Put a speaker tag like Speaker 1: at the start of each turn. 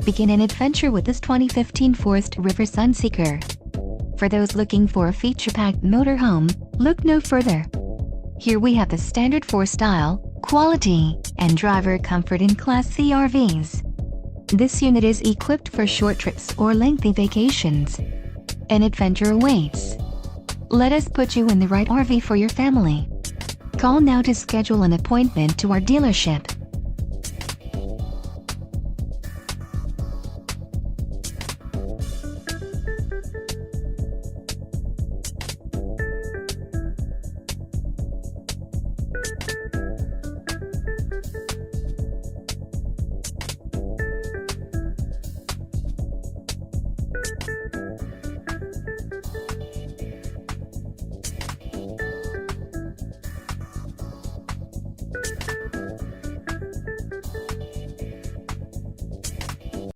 Speaker 1: Begin an adventure with this 2015 Forest River Sunseeker. For those looking for a feature-packed motorhome, look no further. Here we have the standard 4-style, quality, and driver comfort in Class C RVs. This unit is equipped for short trips or lengthy vacations. An adventure awaits. Let us put you in the right RV for your family. Call now to schedule an appointment to our dealership.